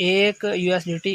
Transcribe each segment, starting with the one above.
1 USDT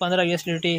15 USDT